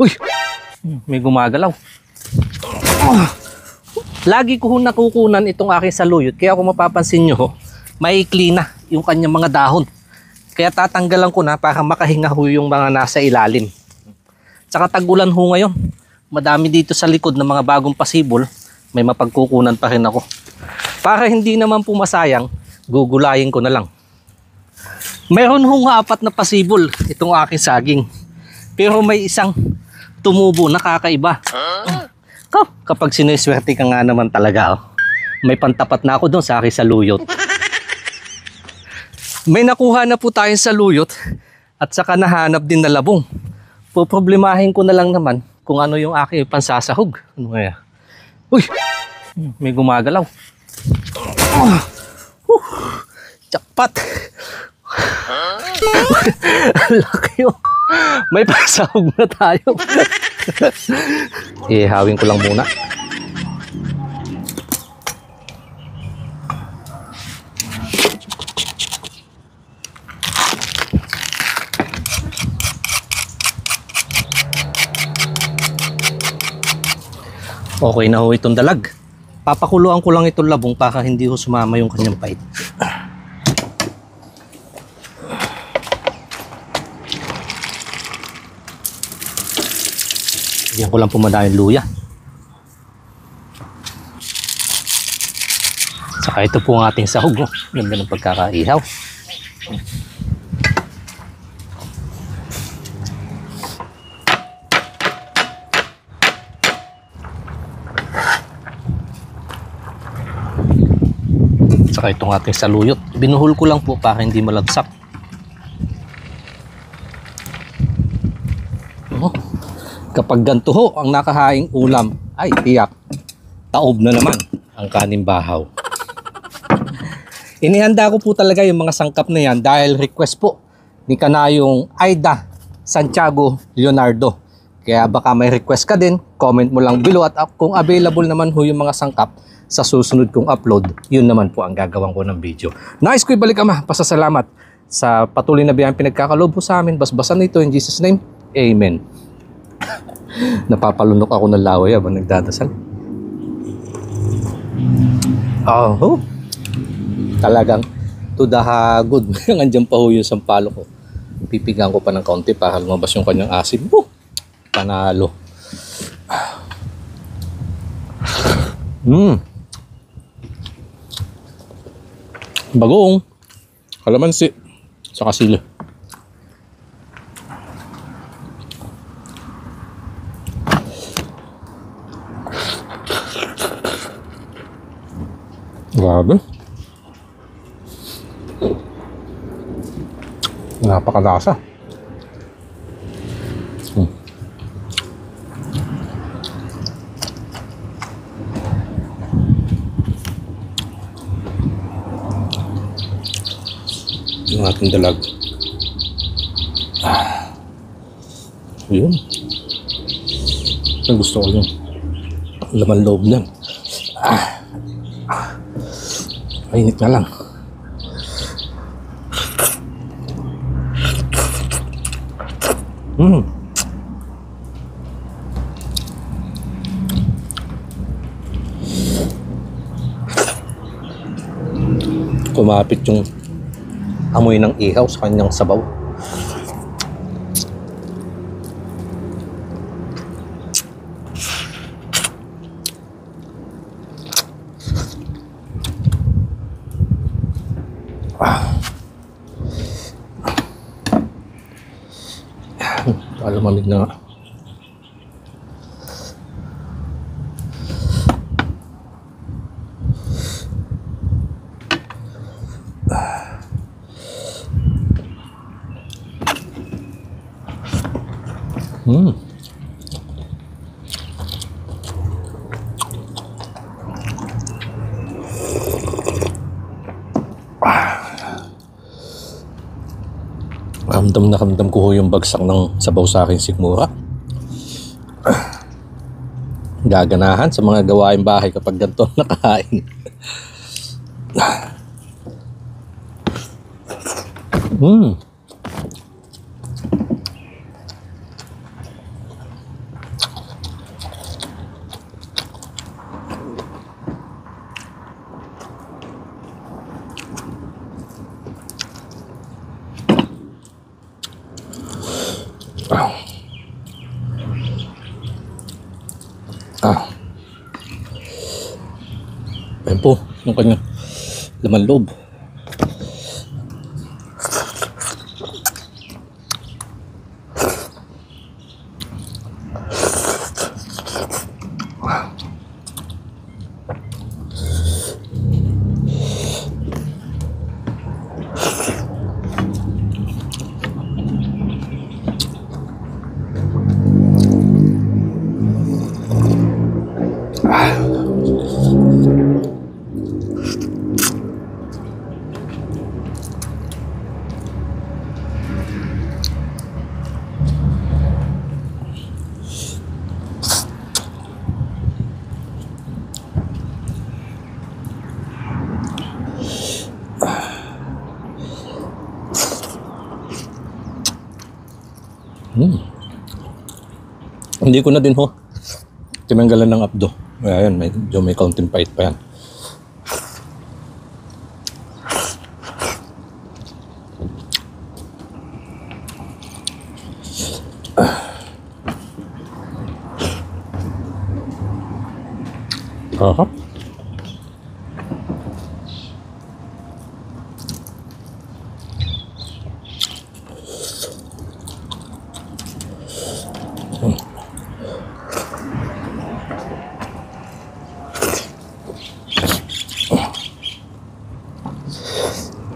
Uy! May gumagalaw. Lagi ko nakukunan itong aking saluyot. Kaya kung mapapansin nyo, maikli na yung kanyang mga dahon. Kaya tatanggalan ko na para makahinga ho yung mga nasa ilalim. Tsaka tag-ulan ho ngayon. Madami dito sa likod ng mga bagong pasibol. May mapagkukunan pa rin ako. Para hindi naman pumasayang, gugulayin ko na lang. Meron hong 4 na pasibol itong aking saging. Pero may isang tumubo na kakaiba. Kapag sineswerte ka nga naman talaga, may pantapat na ako doon sa aking saluyot. May nakuha na po tayong saluyot at saka nahanap din na labong. Poproblemahin ko na lang naman kung ano yung aking pansasahog. Ano kaya? Uy! May gumagalaw. Jackpot! Laki yun. May pasahog na tayo. Ihawin ko lang muna. Okay na ho itong dalag. Papakuluan ko lang itong labong para hindi ho sumama yung kanyang pait. Diyan ko lang pumada yung luya. Saka ito po ang ating sahog. Ganda ng pagkakaihaw. Saka itong ating saluyot. Binuhol ko lang po para hindi malagsak. Kapag ganito ho ang nakahaing ulam, ay tiyak, taob na naman ang kanin bahaw. Inihanda ko po talaga yung mga sangkap na yan dahil request po ni kanayong Aida Santiago Leonardo. Kaya baka may request ka din, comment mo lang below at kung available naman ho yung mga sangkap sa susunod kong upload, yun naman po ang gagawin ko ng video. Nice ko ibalik ama, pasasalamat sa patuloy na biyayang pinagkakaloob po sa amin. Basbasan nito in Jesus' name, Amen. Napapalunok ako ng laway habang nagdadasal. Oh, talagang to the good. Nandiyan pa ho yung sampalo ko. Pipigan ko pa ng kaunti para lumabas yung kanyang asim. Panalo. Bagoong kalamansi sa sili. Grabe. Napakalasa. Yung ating dalag. Yun. Ang gusto ko yun. Laman loob lang. Mainit na lang. Kumapit yung amoy ng ihaw sa kanyang sabaw. Lumamig na nga. Ramdam na ramdam ko ho yung bagsak ng sabaw sa aking sikmura. Gaganahan sa mga gawaing bahay kapag ganito nakahain. yung kanya laman loob. Hindi ko na din ho tinanggalan ng abdo. Ayan, may counting pait pa yan. Aha.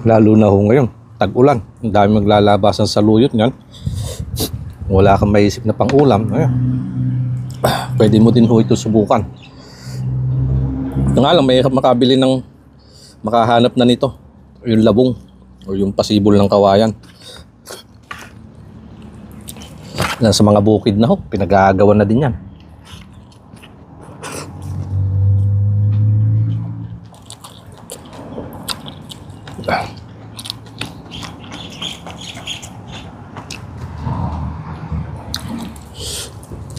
Lalo na ho ngayon, tag-ulan. Ang dami maglalabasan sa luyot niyan. Wala kang maisip na pang-ulam. Ayan. Pwede mo din ho ito subukan. Ito nga lang, may makabili ng makahanap na nito. Yung labong o yung pasibol ng kawayan. Sa mga bukid na ho, pinag-aagawan na din yan.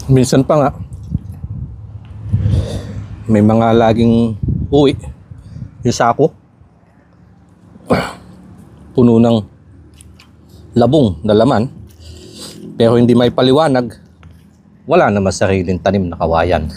Minsan pa nga may mga laging uwi yung sako puno ng labong na laman, pero hindi may paliwanag, wala naman sariling tanim na kawayan.